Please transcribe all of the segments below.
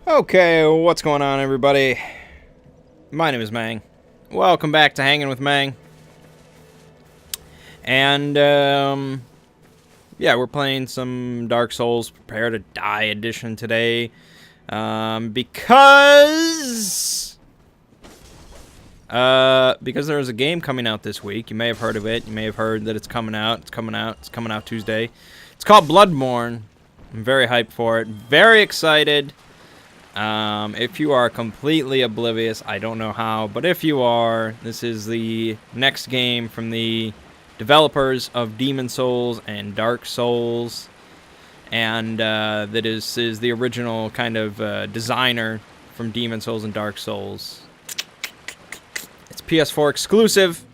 Okay, what's going on, everybody? My name is Mangg. Welcome back to Hanging with Mangg. And, yeah, we're playing some Dark Souls Prepare to Die edition today. Because there's a game coming out this week. You may have heard of it. You may have heard that it's coming out. It's coming out Tuesday. It's called Bloodborne. I'm very hyped for it. Very excited. If you are completely oblivious, I don't know how, but if you are, this is the next game from the developers of Demon Souls and Dark Souls, and that is the original kind of designer from Demon Souls and Dark Souls. It's PS4 exclusive.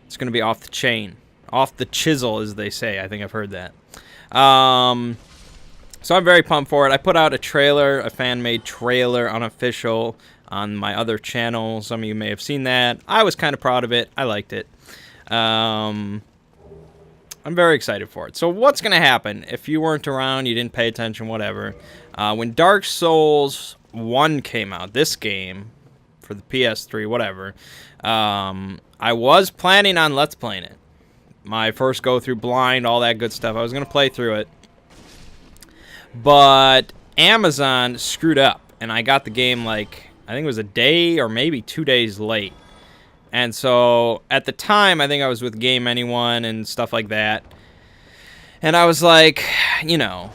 It's going to be off the chain. Off the chisel, as they say. I think I've heard that. So I'm very pumped for it. I put out a trailer, a fan-made trailer, unofficial, on my other channel. Some of you may have seen that. I was kind of proud of it. I liked it. I'm very excited for it. So what's going to happen? If you weren't around, you didn't pay attention, whatever. When Dark Souls 1 came out, this game, for the PS3, whatever, I was planning on Let's Playing it. My first go-through, blind, all that good stuff. I was going to play through it. But Amazon screwed up, and I got the game, like, I think it was a day or maybe 2 days late. And so, at the time, I think I was with Game Anyone and stuff like that. And I was like, you know,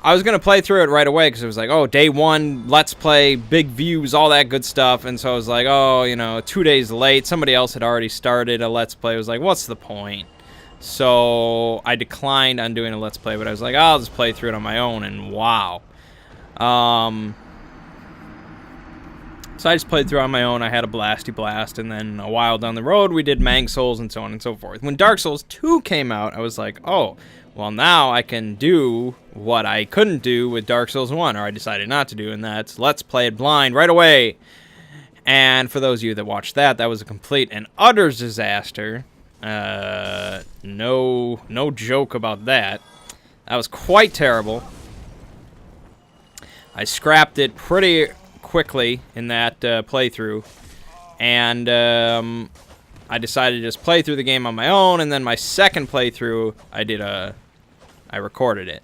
I was going to play through it right away, because it was like, oh, day one, Let's Play, big views, all that good stuff. And so I was like, oh, you know, 2 days late. Somebody else had already started a Let's Play. I was like, what's the point? So I declined on doing a Let's Play, but I was like, I'll just play through it on my own, and wow. So I just played through on my own. I had a blasty blast, and then a while down the road, we did Mangg Souls and so on and so forth. When Dark Souls 2 came out, I was like, oh, well, now I can do what I couldn't do with Dark Souls 1, or I decided not to do, and that's Let's Play it blind right away. And for those of you that watched that, that was a complete and utter disaster. No joke about that. That was quite terrible. I scrapped it pretty quickly in that playthrough, and I decided to just play through the game on my own. And then my second playthrough, I recorded it.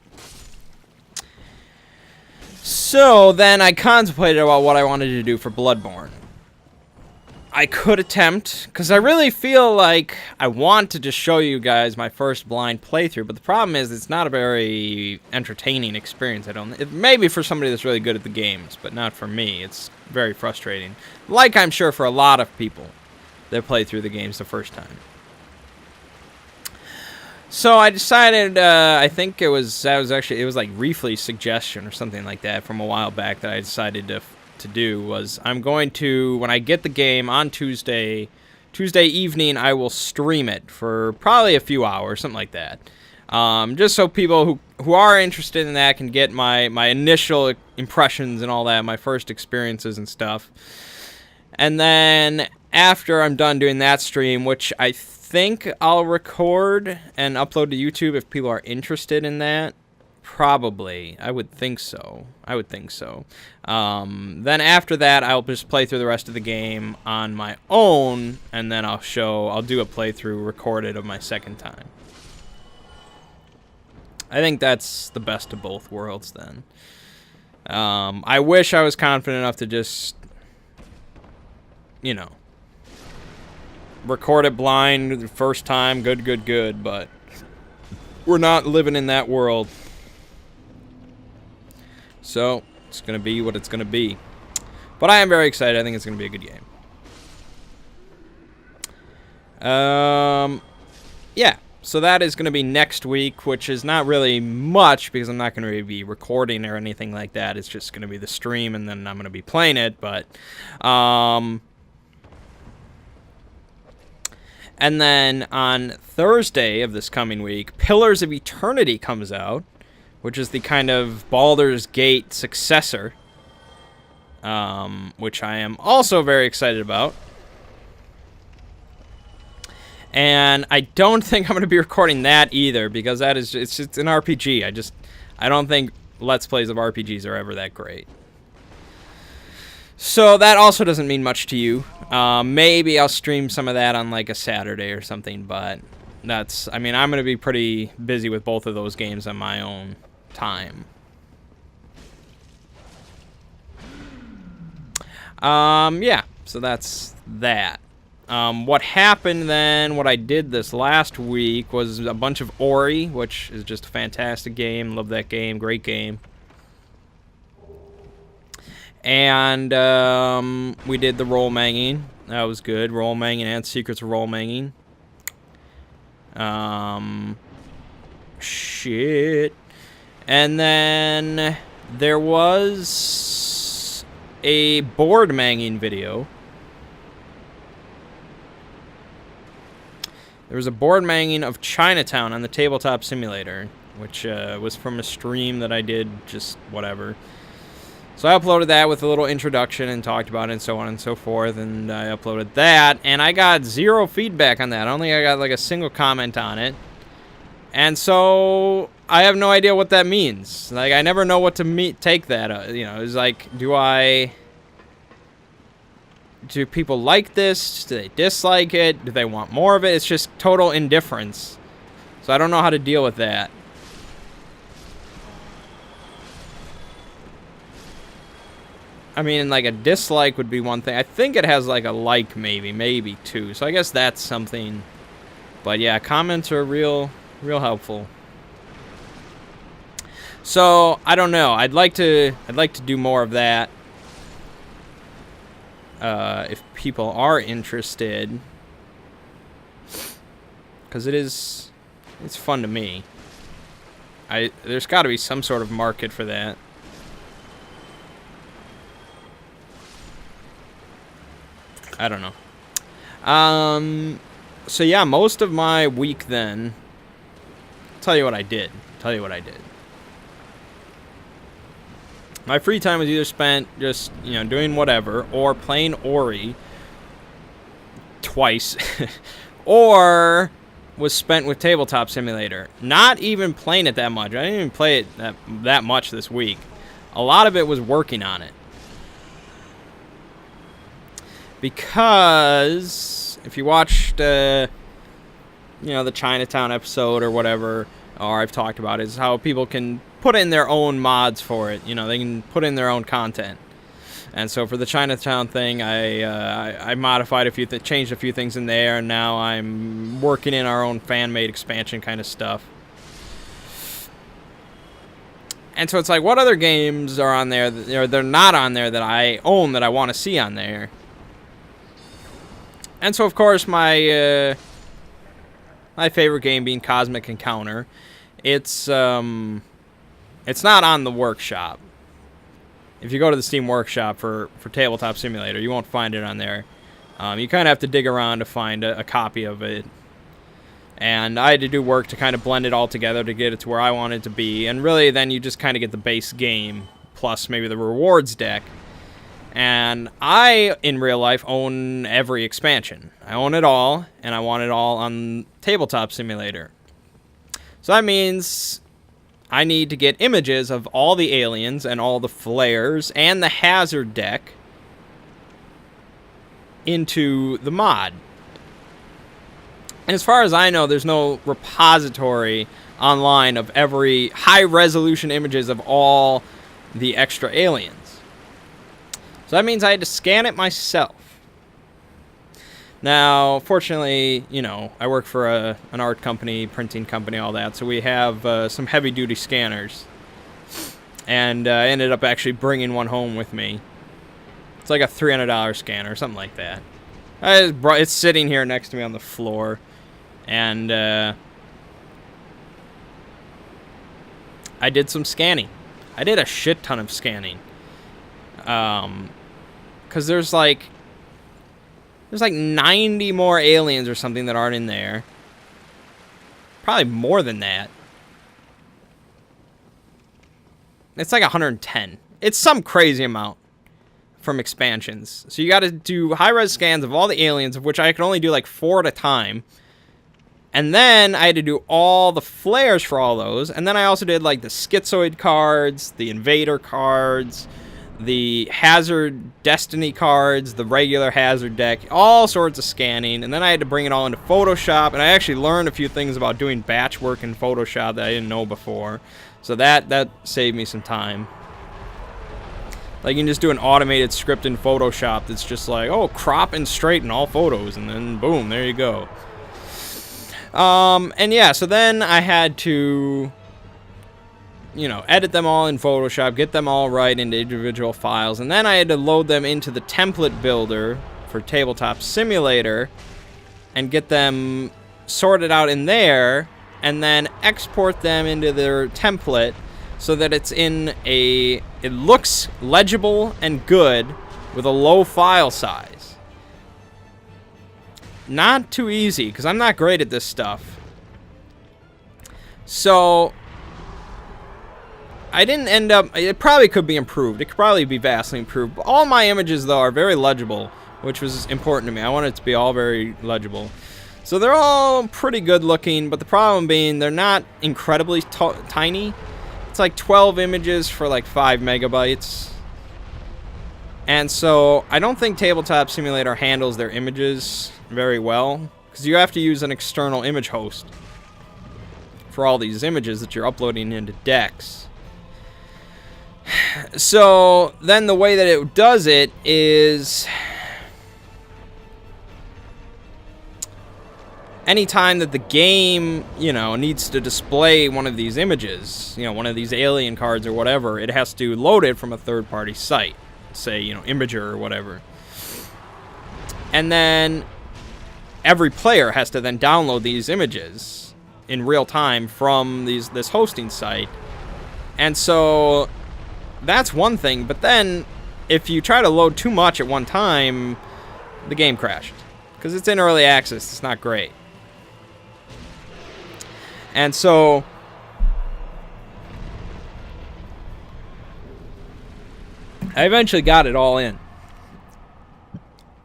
So then I contemplated about what I wanted to do for Bloodborne. I could attempt, because I really feel like I want to just show you guys my first blind playthrough, but the problem is it's not a very entertaining experience. Maybe for somebody that's really good at the games, but not for me. It's very frustrating. Like I'm sure for a lot of people that play through the games the first time. So I decided, I think it was like Reefly's suggestion or something like that from a while back that I decided to do was I'm going to, when I get the game on Tuesday evening, I will stream it for probably a few hours, something like that. Just so people who are interested in that can get my initial impressions and all that, my first experiences and stuff. And then after I'm done doing that stream, which I think I'll record and upload to YouTube if people are interested in that. Probably. I would think so. Then after that, I'll just play through the rest of the game on my own, and then I'll do a playthrough recorded of my second time. I think that's the best of both worlds then. I wish I was confident enough to just, you know, record it blind the first time, good, but we're not living in that world. So, it's going to be what it's going to be. But I am very excited. I think it's going to be a good game. Yeah. So that is going to be next week, which is not really much because I'm not going to be recording or anything like that. It's just going to be the stream, and then I'm going to be playing it. But, and then on Thursday of this coming week, Pillars of Eternity comes out, which is the kind of Baldur's Gate successor, which I am also very excited about. And I don't think I'm going to be recording that either, because it's an RPG. I don't think Let's Plays of RPGs are ever that great. So that also doesn't mean much to you. Maybe I'll stream some of that on like a Saturday or something, but I mean, I'm going to be pretty busy with both of those games on my own time. Yeah, so that's that. What happened then, what I did this last week was a bunch of Ori, which is just a fantastic game. Love that game. Great game. And we did the roll manging. That was good. Roll manging and Secrets of Roll manging. Shit. And then there was a board manging video. There was a board manging of Chinatown on the Tabletop Simulator, which was from a stream that I did, just whatever. So I uploaded that with a little introduction and talked about it and so on and so forth, and I uploaded that, and I got 0 feedback on that. I got like a single comment on it. And so I have no idea what that means. Like, I never know what to take that. You know, it's like, do people like this? Do they dislike it? Do they want more of it? It's just total indifference. So I don't know how to deal with that. I mean, like, a dislike would be one thing. I think it has, like, a like, maybe two. So I guess that's something. But, yeah, comments are real helpful. So, I don't know. I'd like to do more of that. If people are interested. Because it's fun to me. There's got to be some sort of market for that. I don't know. So yeah, most of my week then, I'll tell you what I did. My free time was either spent just, you know, doing whatever, or playing Ori twice, or was spent with Tabletop Simulator. Not even playing it that much. I didn't even play it that much this week. A lot of it was working on it. Because if you watched, you know, the Chinatown episode or whatever, or I've talked about, is how people can put in their own mods for it. You know, they can put in their own content. And so for the Chinatown thing, I modified changed a few things in there, and now I'm working in our own fan-made expansion kind of stuff. And so it's like, what other games are on there, or they're not on there that I own that I want to see on there? And so, of course, my favorite game being Cosmic Encounter, it's not on the workshop. If you go to the Steam Workshop for Tabletop Simulator, you won't find it on there. You kind of have to dig around to find a copy of it. And I had to do work to kind of blend it all together to get it to where I want it to be. And really, then you just kind of get the base game, plus maybe the rewards deck. And I, in real life, own every expansion. I own it all, and I want it all on Tabletop Simulator. So that means I need to get images of all the aliens and all the flares and the hazard deck into the mod. And as far as I know, there's no repository online of every high-resolution images of all the extra aliens. So that means I had to scan it myself. Now, fortunately, you know, I work for an art company, printing company, all that, so we have some heavy-duty scanners. And I ended up actually bringing one home with me. It's like a $300 scanner, something like that. It's sitting here next to me on the floor. And I did some scanning. I did a shit ton of scanning. Because there's like 90 more aliens or something that aren't in there. Probably more than that. It's like 110. It's some crazy amount from expansions. So you got to do high-res scans of all the aliens, of which I could only do like 4 at a time. And then I had to do all the flares for all those. And then I also did like the schizoid cards, the invader cards, the Hazard Destiny cards, the regular Hazard deck, all sorts of scanning, and then I had to bring it all into Photoshop, and I actually learned a few things about doing batch work in Photoshop that I didn't know before, so that saved me some time. Like, you can just do an automated script in Photoshop that's just like, oh, crop and straighten all photos, and then boom, there you go. And yeah, so then I had to, you know, edit them all in Photoshop, get them all right into individual files, and then I had to load them into the template builder for Tabletop Simulator and get them sorted out in there, and then export them into their template so that it's in it looks legible and good with a low file size. Not too easy, because I'm not great at this stuff. So I didn't end up, it probably could be improved. It could probably be vastly improved. All my images, though, are very legible, which was important to me. I want it to be all very legible. So they're all pretty good looking, but the problem being they're not incredibly tiny. It's like 12 images for like 5 megabytes. And so I don't think Tabletop Simulator handles their images very well, because you have to use an external image host for all these images that you're uploading into decks. So then the way that it does it is anytime that the game, you know, needs to display one of these images, you know, one of these alien cards or whatever, it has to load it from a third-party site, say, you know, Imager or whatever. And then every player has to then download these images in real time from this hosting site. And so that's one thing, but then if you try to load too much at one time, the game crashed. Because it's in early access, it's not great. And so I eventually got it all in.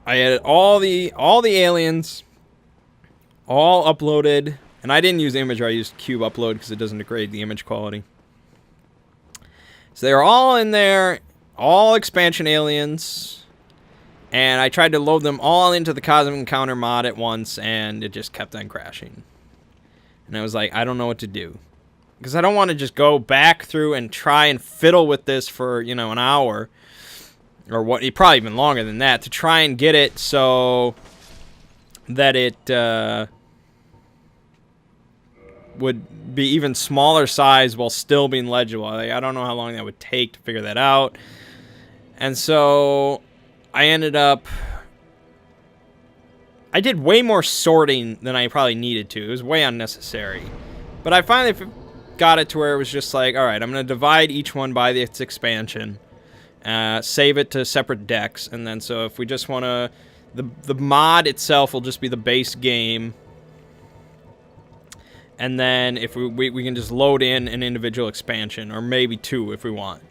I had all the aliens all uploaded, and I didn't use Imager, I used Cube Upload because it doesn't degrade the image quality. So they were all in there, all expansion aliens, and I tried to load them all into the Cosmic Encounter mod at once, and it just kept on crashing. And I was like, I don't know what to do. Because I don't want to just go back through and try and fiddle with this for, you know, an hour. Or what, probably even longer than that. To try and get it so that it would be even smaller size while still being legible. Like, I don't know how long that would take to figure that out. And so I ended up... I did way more sorting than I probably needed to. It was way unnecessary. But I finally got it to where it was just like, alright, I'm going to divide each one by its expansion. Save it to separate decks. And then so if we just want to... The mod itself will just be the base game. And then if we can just load in an individual expansion. Or maybe 2 if we want.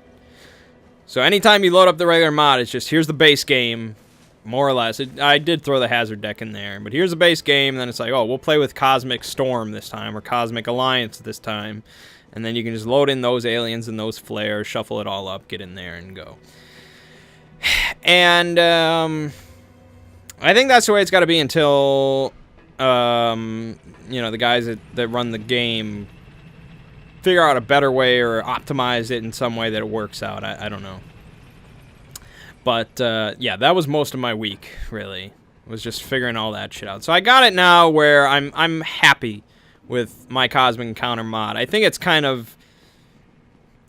So anytime you load up the regular mod, it's just, here's the base game. More or less. I did throw the Hazard deck in there. But here's the base game, and then it's like, oh, we'll play with Cosmic Storm this time, or Cosmic Alliance this time. And then you can just load in those aliens and those flares, shuffle it all up, get in there, and go. And I think that's the way it's got to be until, you know, the guys that run the game figure out a better way or optimize it in some way that it works out. I don't know. But, yeah, that was most of my week, really. Was just figuring all that shit out. So I got it now where I'm happy with my Cosmic Encounter mod. I think it's kind of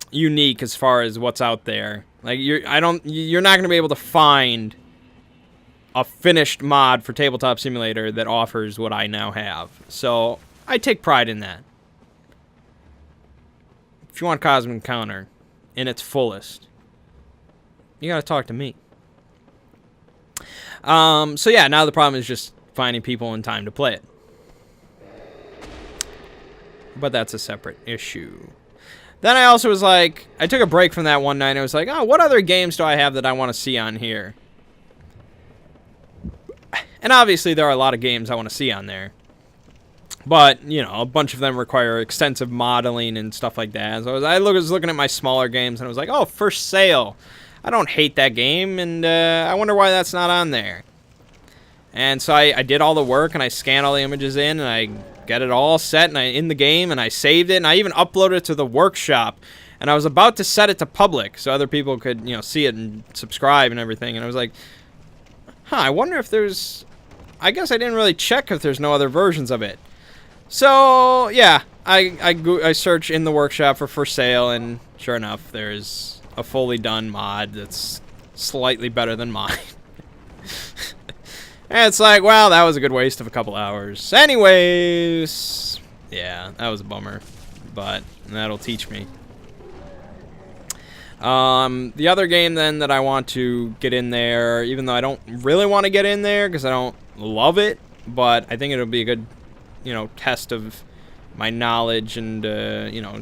unique as far as what's out there. Like, you're not going to be able to find a finished mod for Tabletop Simulator that offers what I now have. So I take pride in that. If you want Cosmic Encounter in its fullest, you gotta talk to me. So yeah, now the problem is just finding people in time to play it. But that's a separate issue. Then I also was like, I took a break from that one night and I was like, oh, what other games do I have that I want to see on here? And obviously there are a lot of games I want to see on there. But, you know, a bunch of them require extensive modeling and stuff like that. So I was looking at my smaller games and I was like, oh, for sale. I don't hate that game, and I wonder why that's not on there. And so I did all the work, and I scanned all the images in, and I got it all set and in the game, and I saved it, and I even uploaded it to the workshop. And I was about to set it to public so other people could, see it and subscribe and everything. And I was like, I wonder if there's... I guess I didn't really check if there's no other versions of it. So, yeah, I search in the workshop for sale, and sure enough, there's a fully done mod that's slightly better than mine. And it's like, well, that was a good waste of a couple hours. Anyways, yeah, that was a bummer, but that'll teach me. The other game then that I want to get in there, even though I don't really want to get in there because I don't love it, but I think it'll be a good, test of my knowledge and,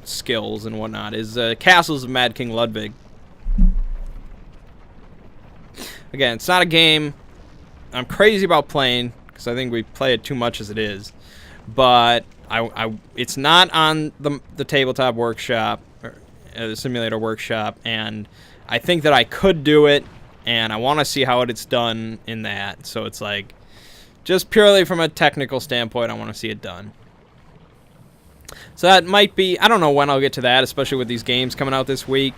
skills and whatnot, is Castles of Mad King Ludwig. Again, it's not a game I'm crazy about playing because I think we play it too much as it is, but it's not on the tabletop workshop, the simulator workshop, and I think that I could do it, and I want to see how it's done in that. So it's like, just purely from a technical standpoint, I want to see it done. So that might be, I don't know when I'll get to that, especially with these games coming out this week,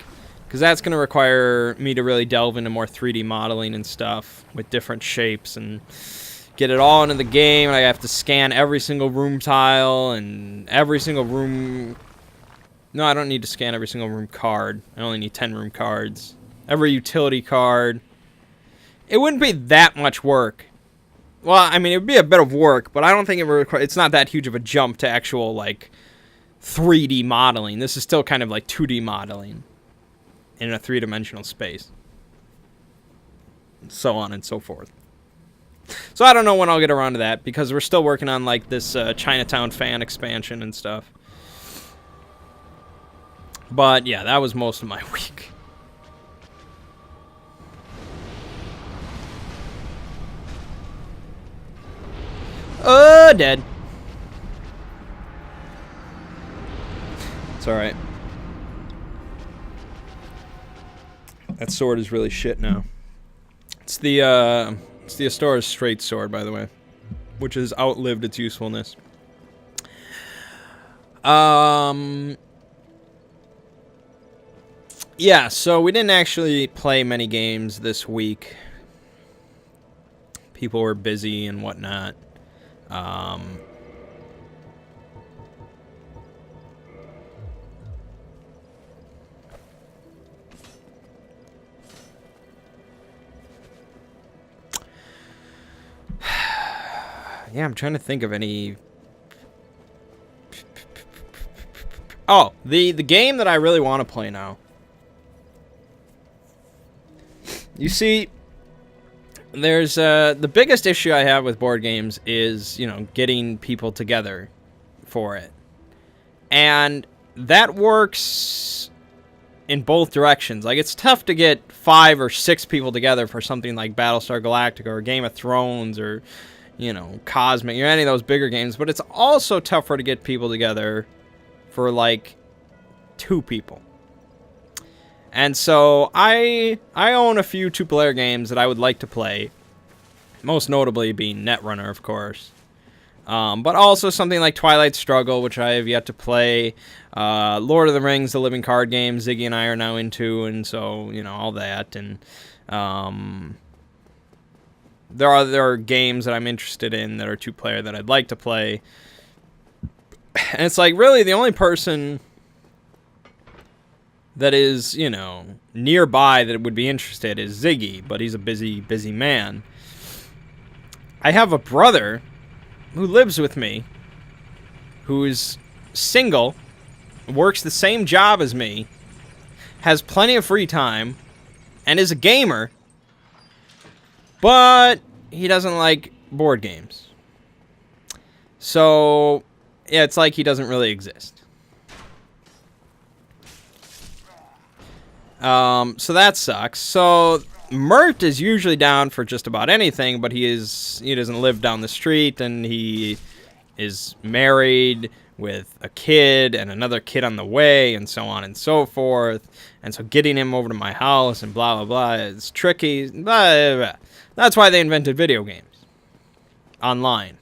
because that's going to require me to really delve into more 3D modeling and stuff with different shapes and get it all into the game. And I have to scan every single room tile and every single room. No, I don't need to scan every single room card. I only need 10 room cards. Every utility card. It wouldn't be that much work. Well, I mean, it would be a bit of work, but I don't think it's not that huge of a jump to actual, 3D modeling. This is still kind of like 2D modeling in a three-dimensional space. So on and so forth. So I don't know when I'll get around to that, because we're still working on, this Chinatown fan expansion and stuff. But, yeah, that was most of my week. Oh, dead. It's alright. That sword is really shit now. It's the Astora's straight sword, by the way, which has outlived its usefulness. Yeah, so we didn't actually play many games this week. People were busy and whatnot. Yeah, I'm trying to think of any... Oh, the game that I really want to play now. You see, there's the biggest issue I have with board games is, getting people together for it. And that works in both directions. Like, it's tough to get 5 or 6 people together for something like Battlestar Galactica or Game of Thrones or, Cosmic, or any of those bigger games. But it's also tougher to get people together for, 2 people. And so I own a few 2-player games that I would like to play. Most notably being Netrunner, of course. But also something like Twilight Struggle, which I have yet to play. Lord of the Rings, the living card game, Ziggy and I are now into, and so, all that. And there are games that I'm interested in that are 2-player that I'd like to play. And it's like, really, the only person that is, nearby that would be interested is Ziggy, but he's a busy man. I have a brother who lives with me, who is single, works the same job as me, has plenty of free time, and is a gamer, but he doesn't like board games. So, yeah, it's like he doesn't really exist. So that sucks. So Mert is usually down for just about anything, but he doesn't live down the street, and he is married with a kid and another kid on the way and so on and so forth. And so getting him over to my house and blah, blah, blah is tricky. Blah, blah, blah. That's why they invented video games. Online.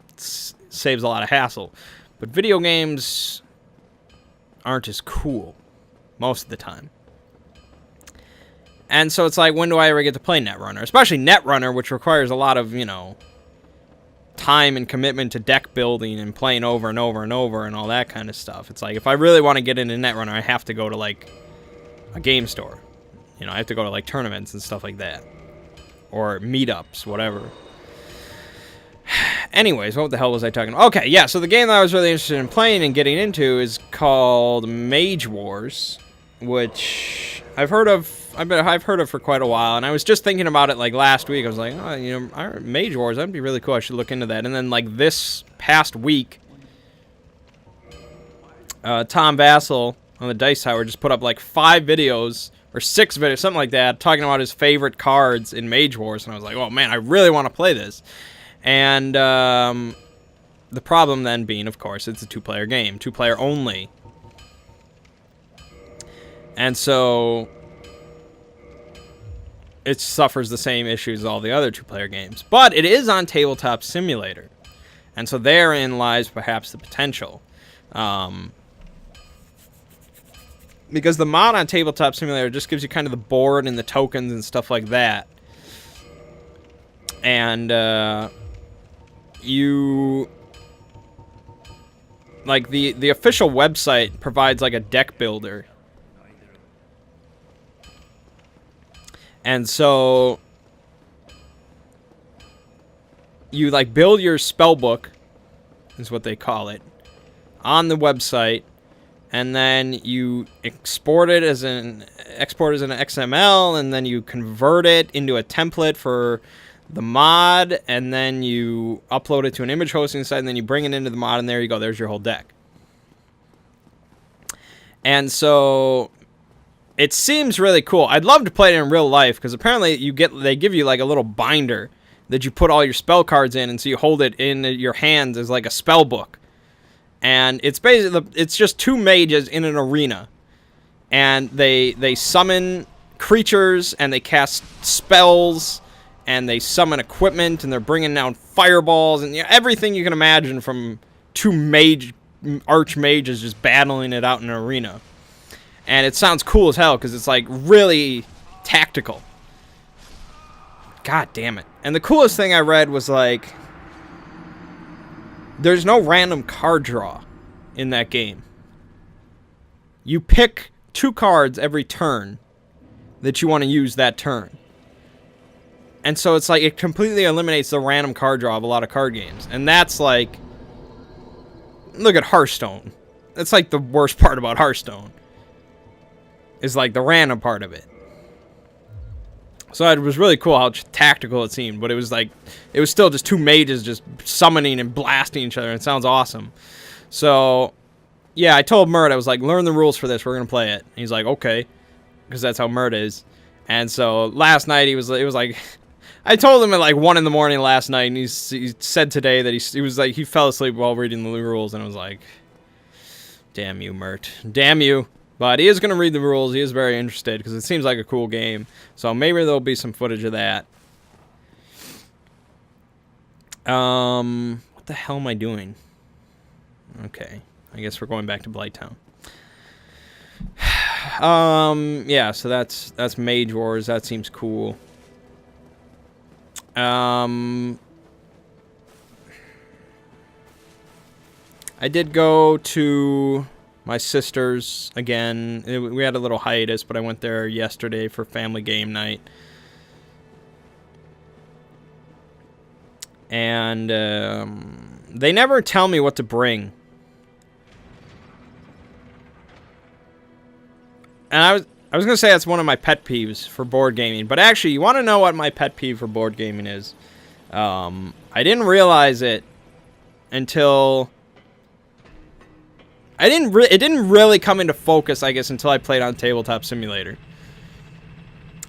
It saves a lot of hassle. But video games aren't as cool most of the time. And so it's like, when do I ever get to play Netrunner? Especially Netrunner, which requires a lot of, you know, time and commitment to deck building and playing over and over and over and all that kind of stuff. It's like, if I really want to get into Netrunner, I have to go to, like, a game store. You know, I have to go to, like, tournaments and stuff like that. Or meetups, whatever. Anyways, what the hell was I talking about? Okay, yeah, so the game that I was really interested in playing and getting into is called Mage Wars, which I've heard of for quite a while, and I was just thinking about it, like, last week. I was like, oh, you know, Mage Wars, that'd be really cool. I should look into that. And then, like, this past week, Tom Vassell on the Dice Tower just put up, like, 5 videos, or 6 videos, something like that, talking about his favorite cards in Mage Wars, and I was like, oh, man, I really want to play this. And the problem then being, of course, it's a 2-player game, 2-player only. And so it suffers the same issues as all the other 2-player games. But it is on Tabletop Simulator. And so therein lies perhaps the potential. Because the mod on Tabletop Simulator just gives you kind of the board and the tokens and stuff like that. And you, like, the official website provides, like, a deck builder. And so you, like, build your spell book, is what they call it, on the website, and then you export it as an XML, and then you convert it into a template for the mod, and then you upload it to an image hosting site, and then you bring it into the mod, and there you go. There's your whole deck. And so it seems really cool. I'd love to play it in real life, because apparently they give you, like, a little binder that you put all your spell cards in, and so you hold it in your hands as, like, a spell book. And it's basically, it's just 2 mages in an arena, and they summon creatures, and they cast spells, and they summon equipment, and they're bringing down fireballs, and, you know, everything you can imagine from 2 archmages just battling it out in an arena. And it sounds cool as hell, because it's, like, really tactical. God damn it. And the coolest thing I read was, like, there's no random card draw in that game. You pick 2 cards every turn that you want to use that turn. And so it's like, it completely eliminates the random card draw of a lot of card games. And that's like, look at Hearthstone. That's like the worst part about Hearthstone, is like the random part of it. So it was really cool how tactical it seemed, but it was like, it was still just 2 mages just summoning and blasting each other. It sounds awesome. So, yeah, I told Mert, I was like, learn the rules for this, we're going to play it. And he's like, okay, because that's how Mert is. And so last night it was like, I told him at like 1 in the morning last night, and he said today that he fell asleep while reading the rules, and I was like, damn you, Mert. Damn you. But he is going to read the rules. He is very interested, because it seems like a cool game. So maybe there'll be some footage of that. What the hell am I doing? Okay. I guess we're going back to Blighttown. Yeah, so that's Mage Wars. That seems cool. I did go to my sister's again. We had a little hiatus, but I went there yesterday for family game night. And they never tell me what to bring. And I was going to say that's one of my pet peeves for board gaming. But actually, you want to know what my pet peeve for board gaming is? I didn't realize it until... it didn't really come into focus, I guess, until I played on Tabletop Simulator.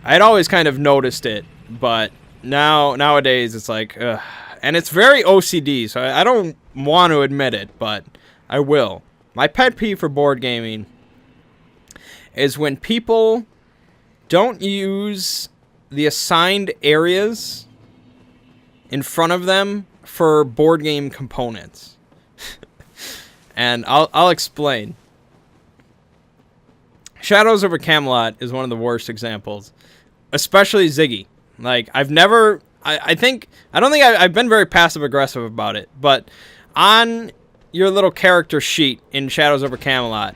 I had always kind of noticed it, but nowadays it's like, ugh. And it's very OCD, so I don't want to admit it, but I will. My pet peeve for board gaming is when people don't use the assigned areas in front of them for board game components. And I'll explain. Shadows over Camelot is one of the worst examples, especially Ziggy. Like, I don't think I've been very passive aggressive about it, but on your little character sheet in Shadows over Camelot,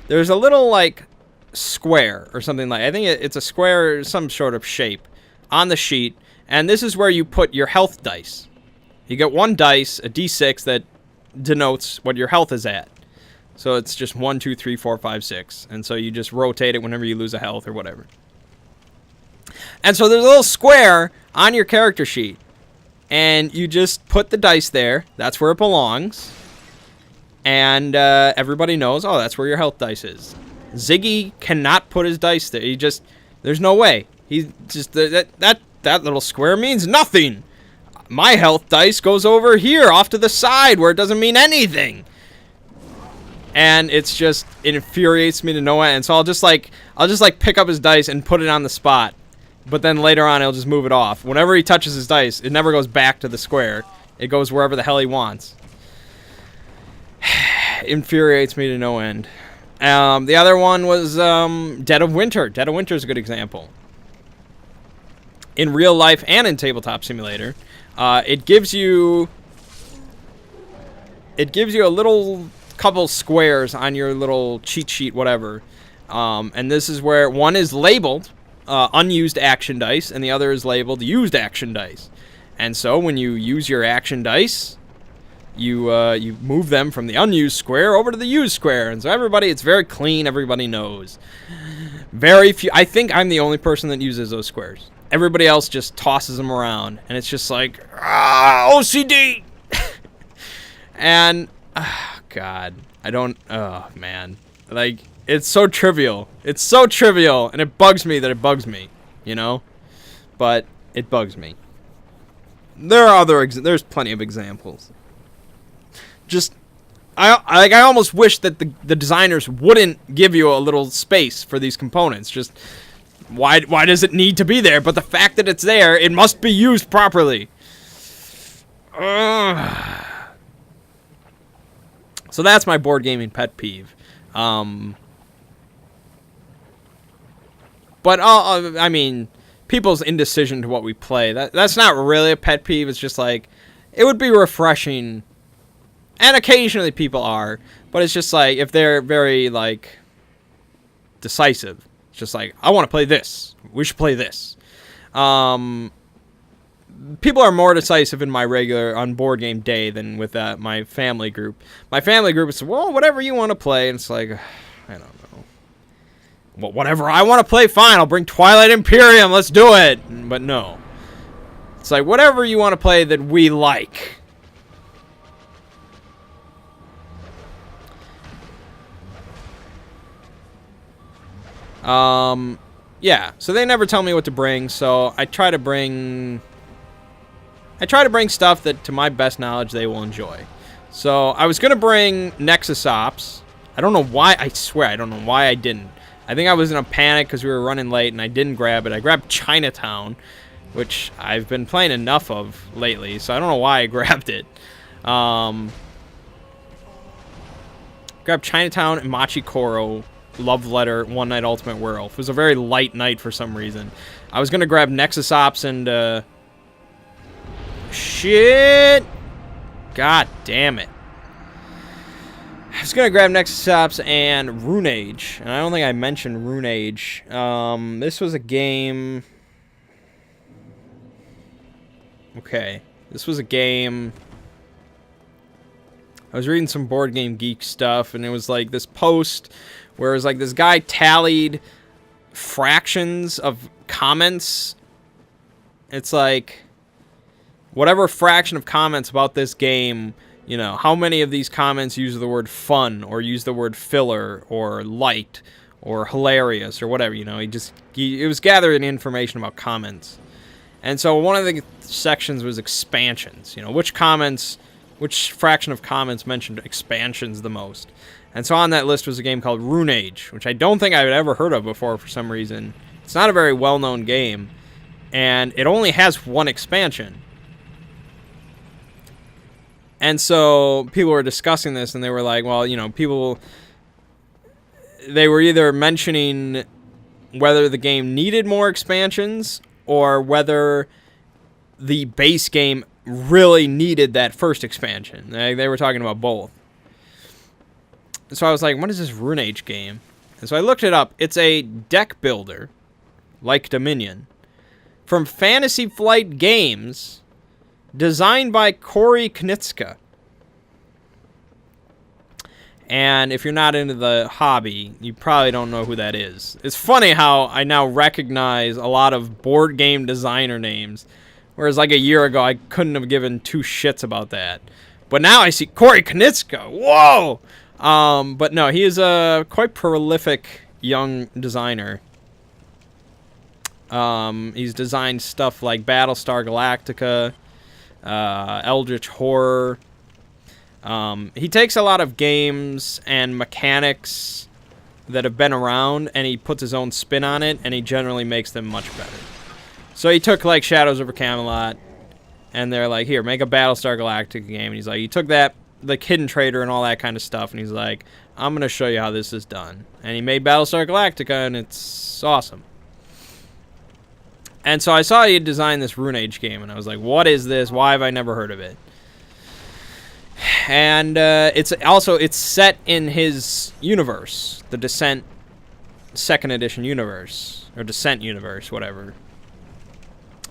there's a little like square or something like, I think it's a square, some sort of shape on the sheet, and this is where you put your health dice. You get one dice, a d6 that denotes what your health is at. So it's just 1, 2, 3, 4, 5, 6. And so you just rotate it whenever you lose a health or whatever. And so there's a little square on your character sheet. And you just put the dice there. That's where it belongs. And everybody knows, oh, that's where your health dice is. Ziggy cannot put his dice there. There's no way. He just, that little square means nothing. My health dice goes over here off to the side where it doesn't mean anything. And it infuriates me to no end. So I'll just pick up his dice and put it on the spot. But then later on, he'll just move it off. Whenever he touches his dice, it never goes back to the square. It goes wherever the hell he wants. Infuriates me to no end. The other one was Dead of Winter. Dead of Winter is a good example. In real life and in Tabletop Simulator, it gives you a little couple squares on your little cheat sheet, whatever. And this is where one is labeled unused action dice, and the other is labeled used action dice. And so when you use your action dice, you move them from the unused square over to the used square. And so it's very clean. Everybody knows. Very few. I think I'm the only person that uses those squares. Everybody else just tosses them around, and it's just like, OCD. And God, oh man, like, it's so trivial. It's so trivial, and it bugs me that it bugs me, you know? But it bugs me. There's plenty of examples. Just, I almost wish that the designers wouldn't give you a little space for these components. Just, why does it need to be there? But the fact that it's there, it must be used properly. So that's my board gaming pet peeve. But I mean, people's indecision to what we play, that's not really a pet peeve. It's just like, it would be refreshing, and occasionally people are, but it's just like, if they're very like decisive, it's just like, I want to play this, we should play this. People are more decisive in my regular on board game day than with my family group. My family group is, well, whatever you want to play. And it's like, I don't know. Well, whatever I want to play, fine. I'll bring Twilight Imperium. Let's do it. But no. It's like, whatever you want to play that we like. Yeah. So they never tell me what to bring. So I try to bring stuff that, to my best knowledge, they will enjoy. So I was going to bring Nexus Ops. I don't know why. I swear, I don't know why I didn't. I think I was in a panic because we were running late, and I didn't grab it. I grabbed Chinatown, which I've been playing enough of lately, so I don't know why I grabbed it. Grabbed Chinatown and Machi Koro, Love Letter, One Night Ultimate Werewolf. It was a very light night for some reason. I was going to grab Nexus Ops and... Shit! God damn it. I was gonna grab Nexus Ops and Rune Age, and I don't think I mentioned Rune Age. This was a game... Okay. This was a game... I was reading some Board Game Geek stuff, and it was like this post where it was like this guy tallied fractions of comments. It's like... whatever fraction of comments about this game, you know, how many of these comments use the word fun or use the word filler or light or hilarious or whatever, you know. It was gathering information about comments. And so one of the sections was expansions, you know, which comments which fraction of comments mentioned expansions the most. And so on that list was a game called Rune Age, which I don't think I've ever heard of before for some reason. It's not a very well-known game, and it only has one expansion. And so people were discussing this, and they were like, well, you know, they were either mentioning whether the game needed more expansions or whether the base game really needed that first expansion. They were talking about both. So I was like, what is this Rune Age game? And so I looked it up. It's a deck builder, like Dominion, from Fantasy Flight Games, designed by Corey Knitska. And if you're not into the hobby, you probably don't know who that is. It's funny how I now recognize a lot of board game designer names, whereas like a year ago, I couldn't have given two shits about that. But now I see Corey Knitska. Whoa! But no, he is a quite prolific young designer. He's designed stuff like Battlestar Galactica, Eldritch Horror. He takes a lot of games and mechanics that have been around, and he puts his own spin on it, and he generally makes them much better. So he took, like, Shadows over Camelot, and they're like, here, make a Battlestar Galactica game. And he's like, he took that, like, Hidden Trader and all that kind of stuff, and he's like, I'm going to show you how this is done. And he made Battlestar Galactica, and it's awesome. And so I saw he had designed this Rune Age game, and I was like, what is this? Why have I never heard of it? And it's set in his universe, the Descent 2nd edition universe, or Descent universe, whatever.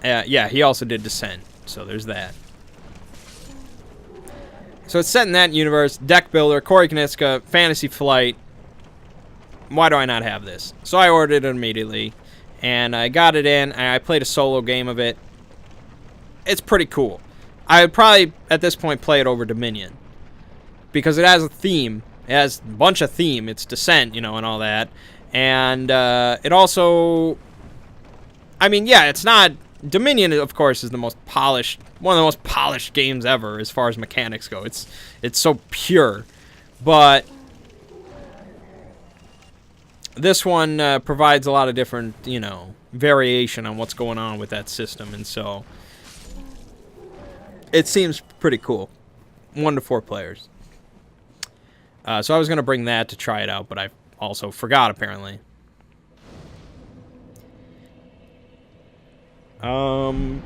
Yeah, he also did Descent, so there's that. So it's set in that universe, deck builder, Corey Knitska, Fantasy Flight. Why do I not have this? So I ordered it immediately, and I got it in, and I played a solo game of it. It's pretty cool. I would probably, at this point, play it over Dominion. Because it has a theme. It has a bunch of theme. It's Descent, you know, and all that. And it also... I mean, yeah, it's not... Dominion, of course, is the most polished... one of the most polished games ever as far as mechanics go. It's so pure. But... this one provides a lot of different, you know, variation on what's going on with that system. And so... it seems pretty cool. 1 to 4 players. So I was going to bring that to try it out, but I also forgot, apparently. Oh,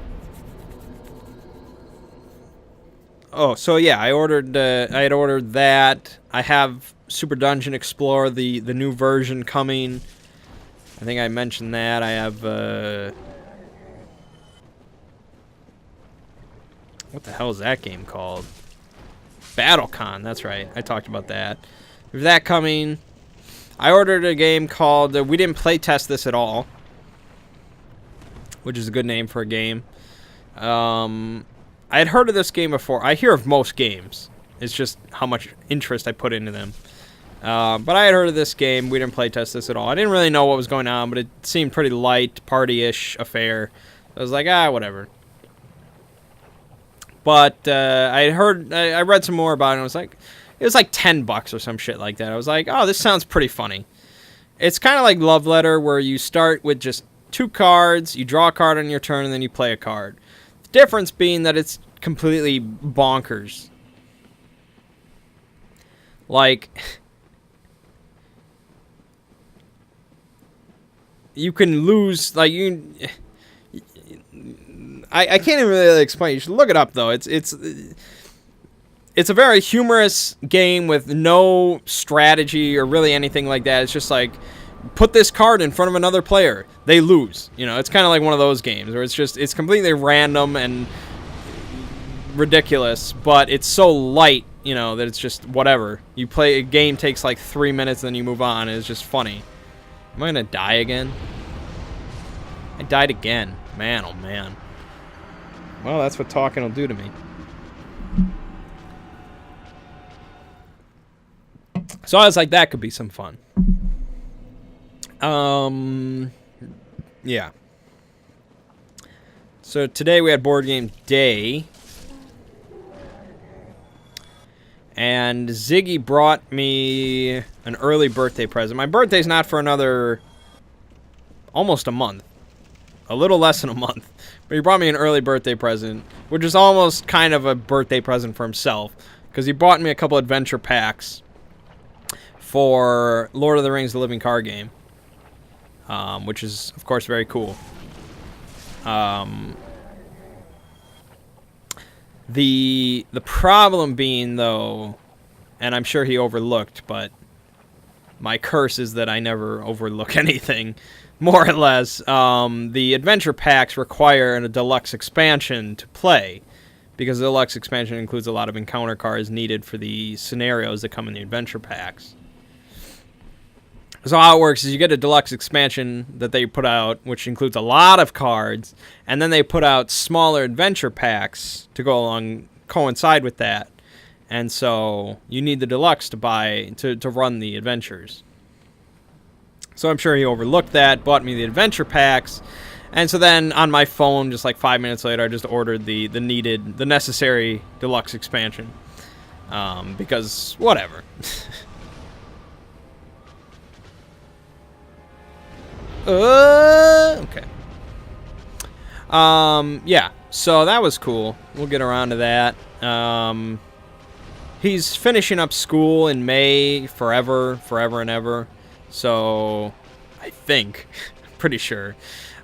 so yeah, I had ordered that. I have Super Dungeon Explorer, the new version coming. I think I mentioned that. I have, what the hell is that game called? BattleCon, that's right. I talked about that. There's that coming. I ordered a game called... we didn't play test this at all, which is a good name for a game. I had heard of this game before. I hear of most games. It's just how much interest I put into them. But I had heard of this game. We didn't play test this at all. I didn't really know what was going on, but it seemed pretty light, party-ish affair. I was like, whatever. But I read some more about it, and it was like $10 or some shit like that. I was like, oh, this sounds pretty funny. It's kind of like Love Letter, where you start with just 2 cards, you draw a card on your turn, and then you play a card. The difference being that it's completely bonkers. Like, you can lose, like, I can't even really explain. You should look it up, though. It's a very humorous game with no strategy or really anything like that. It's just like, put this card in front of another player. They lose. You know, it's kind of like one of those games where it's completely random and ridiculous, but it's so light, you know, that it's just whatever. You play a game, takes like 3 minutes, then you move on, and it's just funny. Am I going to die again? I died again. Man, oh man. Well, that's what talking will do to me. So I was like, that could be some fun. Yeah. So today we had board game day. And Ziggy brought me an early birthday present. My birthday's not for another almost a month. A little less than a month. But he brought me an early birthday present, which is almost kind of a birthday present for himself. Because he bought me a couple adventure packs for Lord of the Rings: The Living Card Game. Which is, of course, very cool. The problem being, though, and I'm sure he overlooked, but my curse is that I never overlook anything, more or less. The adventure packs require a deluxe expansion to play, because the deluxe expansion includes a lot of encounter cards needed for the scenarios that come in the adventure packs. So how it works is you get a deluxe expansion that they put out, which includes a lot of cards, and then they put out smaller adventure packs to go along, coincide with that. And so you need the deluxe to buy, to run the adventures. So I'm sure he overlooked that, bought me the adventure packs, and so then on my phone, just like 5 minutes later, I just ordered the necessary deluxe expansion. Because, whatever. Okay. Yeah, so that was cool. We'll get around to that. He's finishing up school in May forever and ever. So, I think. Pretty sure.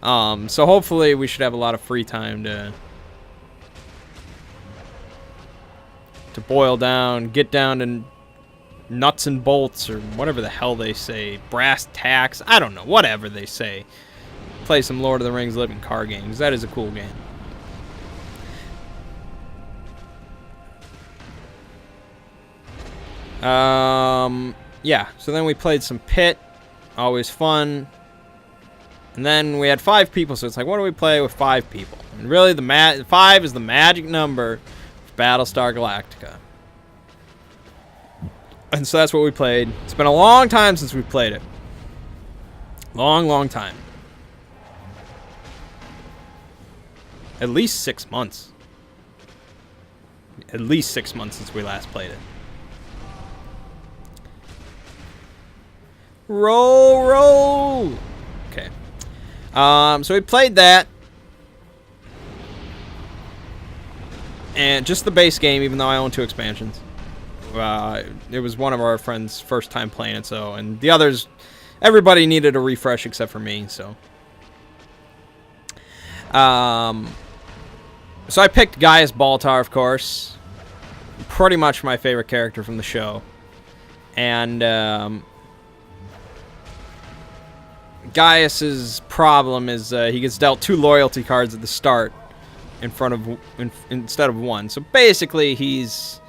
So hopefully we should have a lot of free time to boil down, get down to nuts and bolts, or whatever the hell they say, brass tacks, I don't know, whatever they say. Play some Lord of the Rings Living Card games. That is a cool game. Yeah, so then we played some Pit, always fun. And then we had 5 people, so it's like, what do we play with 5 people? And really, 5 is the magic number for Battlestar Galactica. And so that's what we played. It's been a long time since we played it. Long time. At least 6 months. At least 6 months since we last played it. Roll! Okay. So we played that. And just the base game, even though I own 2 expansions. It was one of our friends' first time playing it, so, and the others, everybody needed a refresh except for me, so. So I picked Gaius Baltar, of course. Pretty much my favorite character from the show. And, Gaius's problem is he gets dealt 2 loyalty cards at the start instead of 1. So basically he's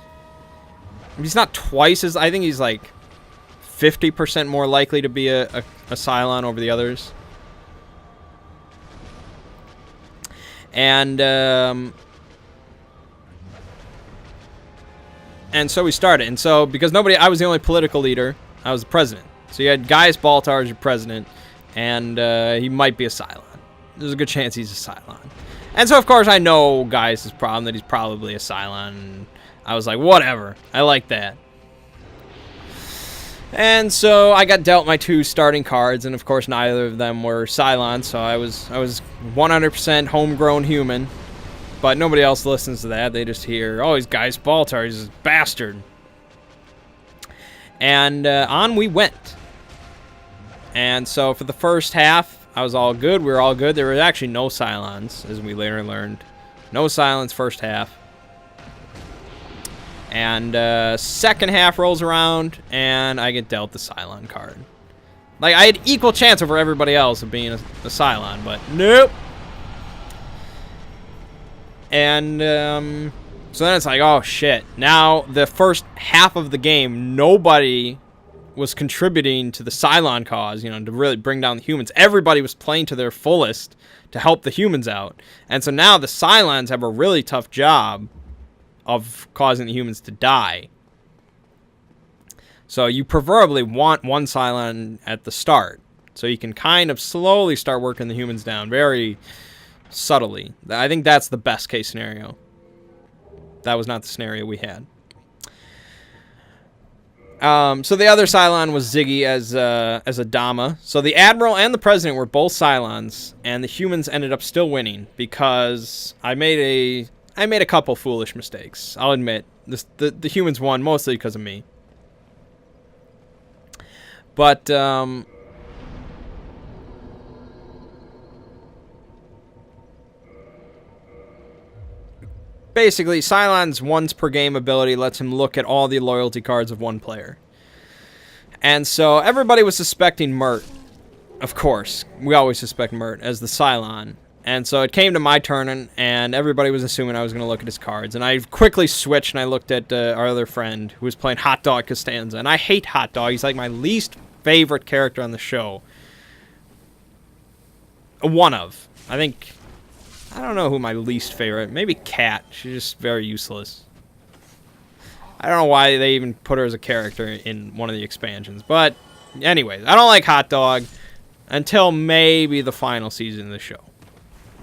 not twice as, I think he's like 50% more likely to be a Cylon over the others. And so we started. And so because I was the only political leader, I was the president. So you had Gaius Baltar as your president, and he might be a Cylon. There's a good chance he's a Cylon. And so of course I know Gaius' problem, that he's probably a Cylon. I was like, whatever. I like that. And so I got dealt my 2 starting cards, and of course neither of them were Cylons, so I was 100% homegrown human. But nobody else listens to that. They just hear, oh, he's Gaius Baltar, he's a bastard. And on we went. And so for the first half, I was all good. We were all good. There were actually no Cylons, as we later learned. No Cylons first half. And second half rolls around, and I get dealt the Cylon card. Like, I had equal chance over everybody else of being a Cylon, but nope. And so then it's like, oh shit. Now, the first half of the game, nobody was contributing to the Cylon cause, you know, to really bring down the humans. Everybody was playing to their fullest to help the humans out. And so now the Cylons have a really tough job of causing the humans to die. So you preferably want 1 Cylon at the start, so you can kind of slowly start working the humans down very subtly. I think that's the best case scenario. That was not the scenario we had. So the other Cylon was Ziggy as a Dama. So the Admiral and the President were both Cylons, and the humans ended up still winning because I made a couple foolish mistakes. I'll admit the humans won mostly because of me. But basically, Cylon's once per game ability lets him look at all the loyalty cards of one player. And so everybody was suspecting Mert. Of course, we always suspect Mert as the Cylon. And so it came to my turn, and everybody was assuming I was going to look at his cards. And I quickly switched, and I looked at our other friend who was playing Hot Dog Costanza. And I hate Hot Dog. He's like my least favorite character on the show. One of. I don't know who my least favorite. Maybe Kat. She's just very useless. I don't know why they even put her as a character in one of the expansions. But anyways, I don't like Hot Dog until maybe the final season of the show.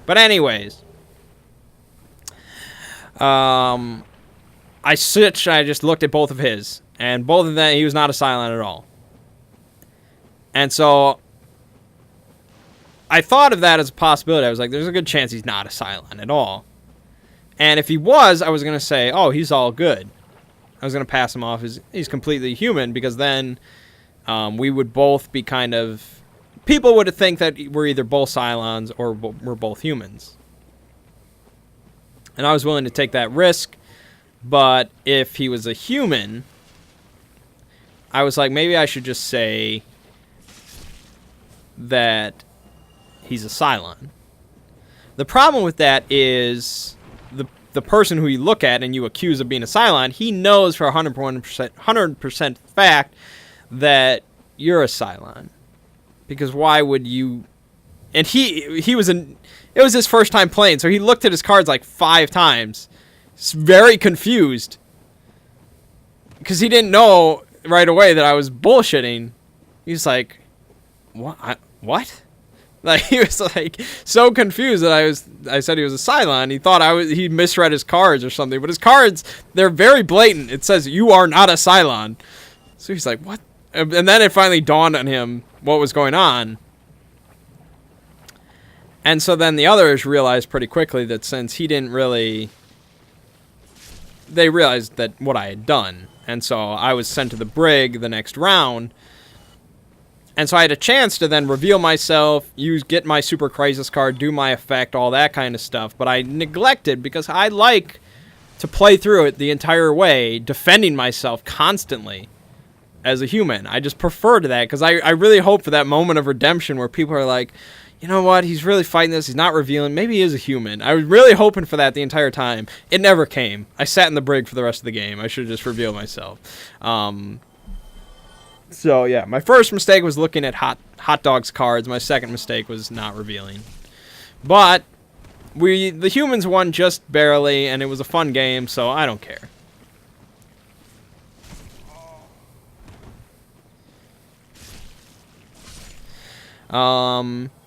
But anyways, I switched. I just looked at both of his, and both of them, he was not a Cylon at all. And so I thought of that as a possibility. I was like, there's a good chance he's not a Cylon at all. And if he was, I was going to say, oh, he's all good. I was going to pass him off as he's completely human, because then we would both be kind of... People would think that we're either both Cylons or we're both humans. And I was willing to take that risk, but if he was a human, I was like, maybe I should just say that he's a Cylon. The problem with that is the person who you look at and you accuse of being a Cylon, he knows for 100% fact that you're a Cylon. Because why would you... And he was it was his first time playing, so he looked at his cards like 5 times. He's very confused. Because he didn't know right away that I was bullshitting. He's like, what? Like, he was like so confused that I said he was a Cylon. He thought he misread his cards or something. But his cards, they're very blatant. It says, you are not a Cylon. So he's like, what? And then it finally dawned on him what was going on. And so then the others realized pretty quickly that since he didn't really... They realized that what I had done. And so I was sent to the brig the next round. And so I had a chance to then reveal myself, get my Super Crisis card, do my effect, all that kind of stuff. But I neglected, because I like to play through it the entire way, defending myself constantly as a human. I just prefer to that, because I really hope for that moment of redemption where people are like, you know what, he's really fighting this, he's not revealing, maybe he is a human. I was really hoping for that the entire time. It never came. I sat in the brig for the rest of the game. I should have just revealed myself. So yeah, my first mistake was looking at Hot Dog's cards. My second mistake was not revealing. But the humans won just barely, and it was a fun game, so I don't care.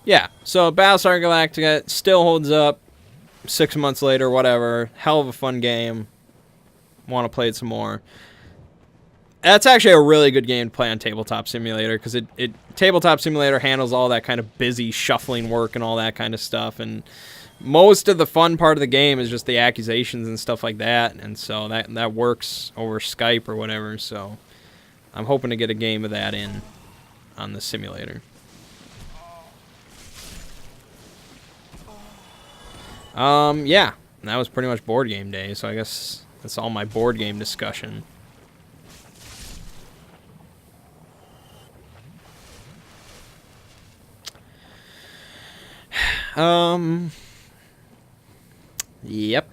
Yeah, so Battlestar Galactica still holds up 6 months later, whatever. Hell of a fun game. Want to play it some more. That's actually a really good game to play on Tabletop Simulator, because Tabletop Simulator handles all that kind of busy shuffling work and all that kind of stuff, and most of the fun part of the game is just the accusations and stuff like that, and so that works over Skype or whatever, so I'm hoping to get a game of that in on the simulator. Yeah, that was pretty much board game day, so I guess that's all my board game discussion. Yep.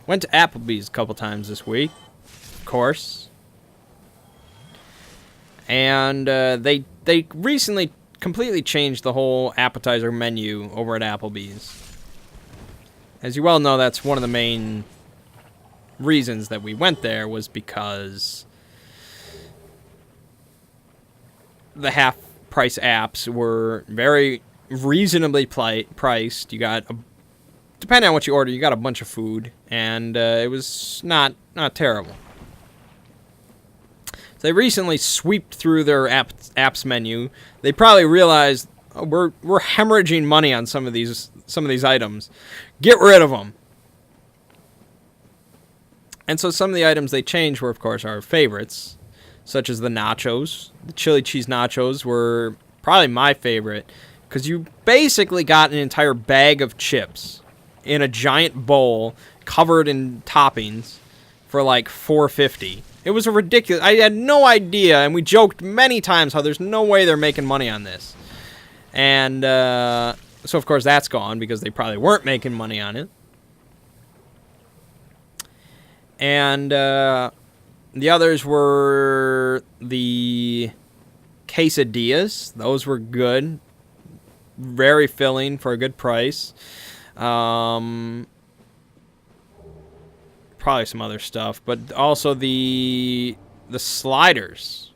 Went to Applebee's a couple times this week, of course. And they recently completely changed the whole appetizer menu over at Applebee's. As you well know, that's one of the main reasons that we went there, was because the half-price apps were very reasonably priced. You got a depending on what you order, you got a bunch of food, and it was not terrible. So they recently sweeped through their apps menu. They probably realized, oh, we're hemorrhaging money on some of these items. Get rid of them. And so some of the items they changed were, of course, our favorites, such as the nachos. The chili cheese nachos were probably my favorite, because you basically got an entire bag of chips in a giant bowl covered in toppings for like $4.50. It was a ridiculous. I had no idea, and we joked many times how there's no way they're making money on this. And so, of course, that's gone because they probably weren't making money on it. And the others were the quesadillas. Those were good. Very filling for a good price. Probably some other stuff, but also the sliders.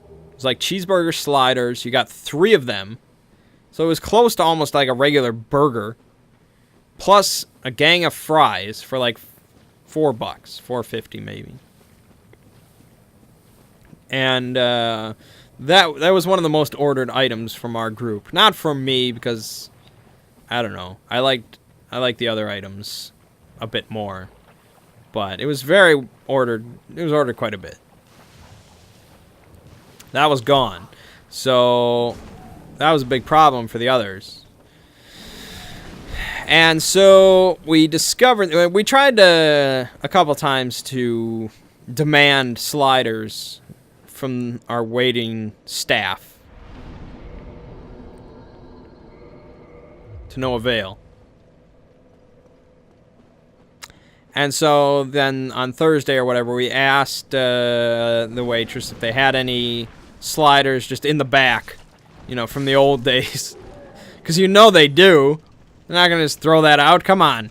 It was like cheeseburger sliders. You got 3 of them, so it was close to almost like a regular burger, plus a gang of fries for like $4, $4.50 maybe. And that was one of the most ordered items from our group. Not from me, because I don't know. I liked the other items a bit more, but it was very ordered. It was ordered quite a bit. That was gone, so that was a big problem for the others. And so we discovered, we tried a couple times to demand sliders from our waiting staff, to no avail. And so then on Thursday or whatever, we asked the waitress if they had any sliders just in the back, you know, from the old days. Because you know they do. They're not going to just throw that out. Come on.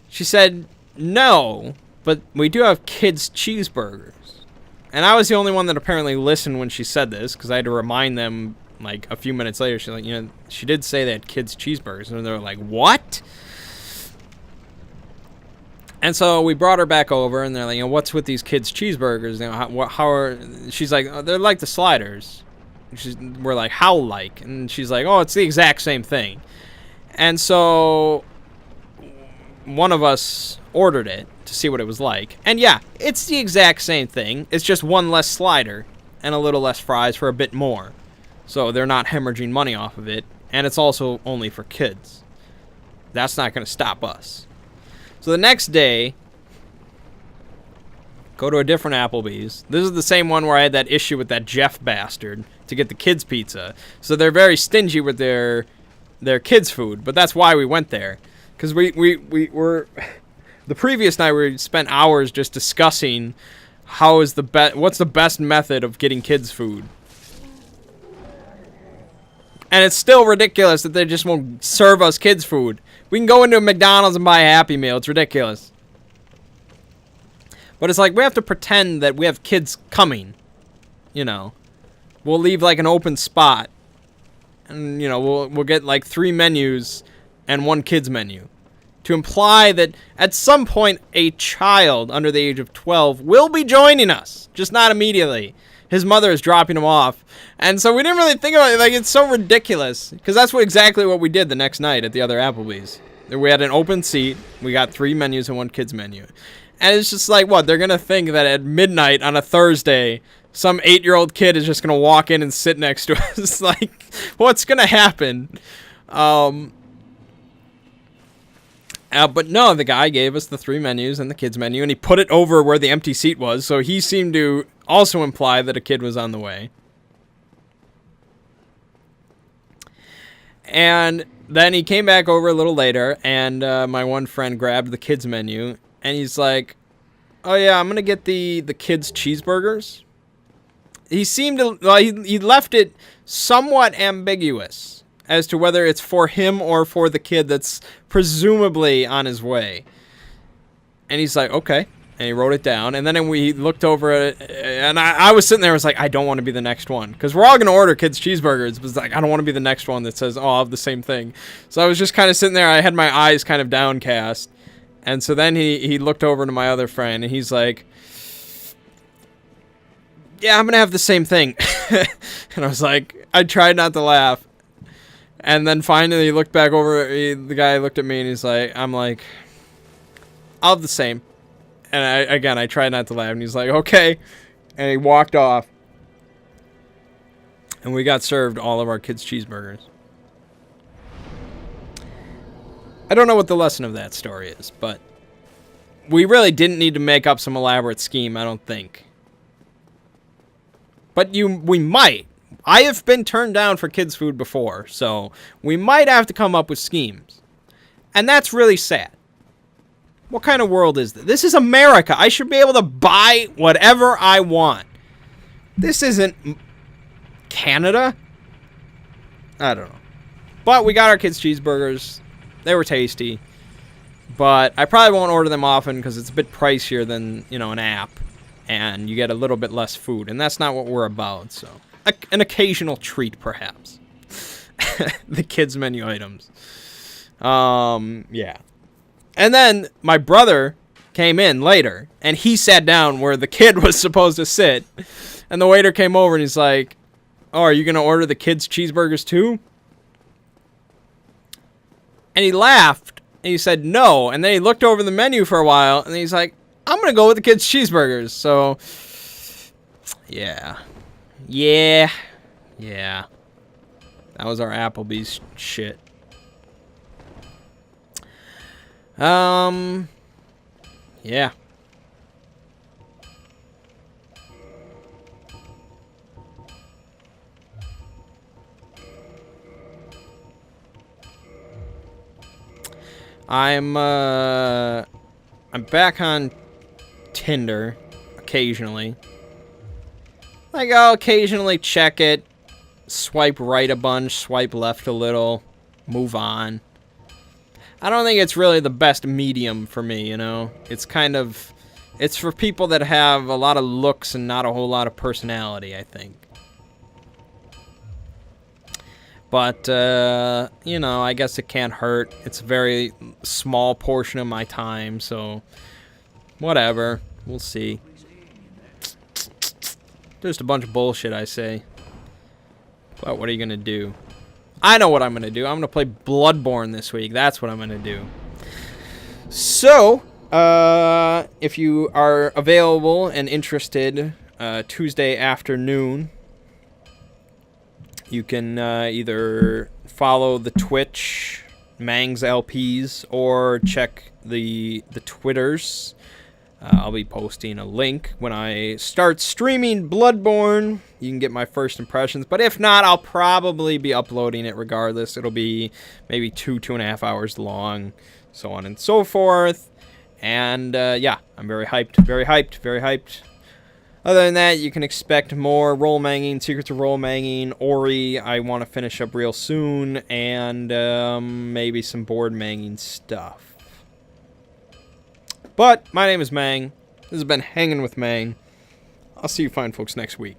She said, no, but we do have kids' cheeseburgers. And I was the only one that apparently listened when she said this, because I had to remind them like a few minutes later. She's like, you know, she did say they had kids' cheeseburgers. And they're like, what? And so we brought her back over, and they're like, you know, what's with these kids' cheeseburgers? You know, how are... She's like, oh, they're like the sliders. We're like, how like? And she's like, oh, it's the exact same thing. And so one of us ordered it to see what it was like. And yeah, it's the exact same thing. It's just one less slider and a little less fries for a bit more. So they're not hemorrhaging money off of it. And it's also only for kids. That's not going to stop us. So the next day, go to a different Applebee's. This is the same one where I had that issue with that Jeff bastard to get the kids' pizza. So they're very stingy with their kids' food, but that's why we went there. Because we were... The previous night, we spent hours just discussing what's the best method of getting kids' food. And it's still ridiculous that they just won't serve us kids' food. We can go into a McDonald's and buy a Happy Meal. It's ridiculous. But it's like we have to pretend that we have kids coming. You know. We'll leave like an open spot. And, you know, we'll get like 3 menus and 1 kids menu. To imply that at some point a child under the age of 12 will be joining us. Just not immediately. His mother is dropping him off. And so we didn't really think about it. Like, it's so ridiculous. Because that's exactly what we did the next night at the other Applebee's. We had an open seat. We got 3 menus and 1 kids menu. And it's just like, what? They're going to think that at midnight on a Thursday, some 8-year-old kid is just going to walk in and sit next to us. It's like, what's going to happen? But no, the guy gave us the 3 menus and the kids menu, and he put it over where the empty seat was, so he seemed to also imply that a kid was on the way. And then he came back over a little later, and my one friend grabbed the kids menu, and he's like, oh yeah, I'm going to get the kids' cheeseburgers. He seemed to, well, he left it somewhat ambiguous as to whether it's for him or for the kid that's presumably on his way. And he's like, okay. And he wrote it down, and then we looked over at it, and I was sitting there, I was like, I don't want to be the next one, because we're all going to order kids' cheeseburgers, but it's like, I don't want to be the next one that says, oh, I'll have the same thing. So I was just kind of sitting there, I had my eyes kind of downcast, and so then he looked over to my other friend, and he's like, yeah, I'm going to have the same thing. And I was like, I tried not to laugh, and then finally he looked back over, the guy looked at me, and he's like, I'm like, I'll have the same. And I tried not to laugh, and he's like, okay. And he walked off. And we got served all of our kids' cheeseburgers. I don't know what the lesson of that story is, but we really didn't need to make up some elaborate scheme, I don't think. But we might. I have been turned down for kids' food before, so we might have to come up with schemes. And that's really sad. What kind of world is this? This is America. I should be able to buy whatever I want. This isn't Canada. I don't know. But we got our kids' cheeseburgers. They were tasty. But I probably won't order them often because it's a bit pricier than, an app. And you get a little bit less food. And that's not what we're about, so. An occasional treat, perhaps. The kids' menu items. Yeah. And then my brother came in later, and he sat down where the kid was supposed to sit. And the waiter came over, and he's like, oh, are you going to order the kids' cheeseburgers too? And he laughed, and he said no. And then he looked over the menu for a while, and he's like, I'm going to go with the kids' cheeseburgers. So, yeah. Yeah. That was our Applebee's shit. Yeah. I'm back on Tinder occasionally. Like, I'll occasionally check it, swipe right a bunch, swipe left a little, move on. I don't think it's really the best medium for me, It's it's for people that have a lot of looks and not a whole lot of personality, I think. But, I guess it can't hurt. It's a very small portion of my time, so whatever. We'll see. Just a bunch of bullshit, I say. But what are you going to do? I know what I'm going to do. I'm going to play Bloodborne this week. That's what I'm going to do. So, if you are available and interested, Tuesday afternoon, you can either follow the Twitch, Mangg's LPs, or check the Twitters. I'll be posting a link when I start streaming Bloodborne. You can get my first impressions. But if not, I'll probably be uploading it regardless. It'll be maybe 2.5 hours long, so on and so forth. And, yeah, I'm very hyped, very hyped, very hyped. Other than that, you can expect more role manging, Secrets of Role Manging, Ori, I want to finish up real soon, and maybe some board manging stuff. But my name is Mangg. This has been Hanging with Mangg. I'll see you fine folks next week.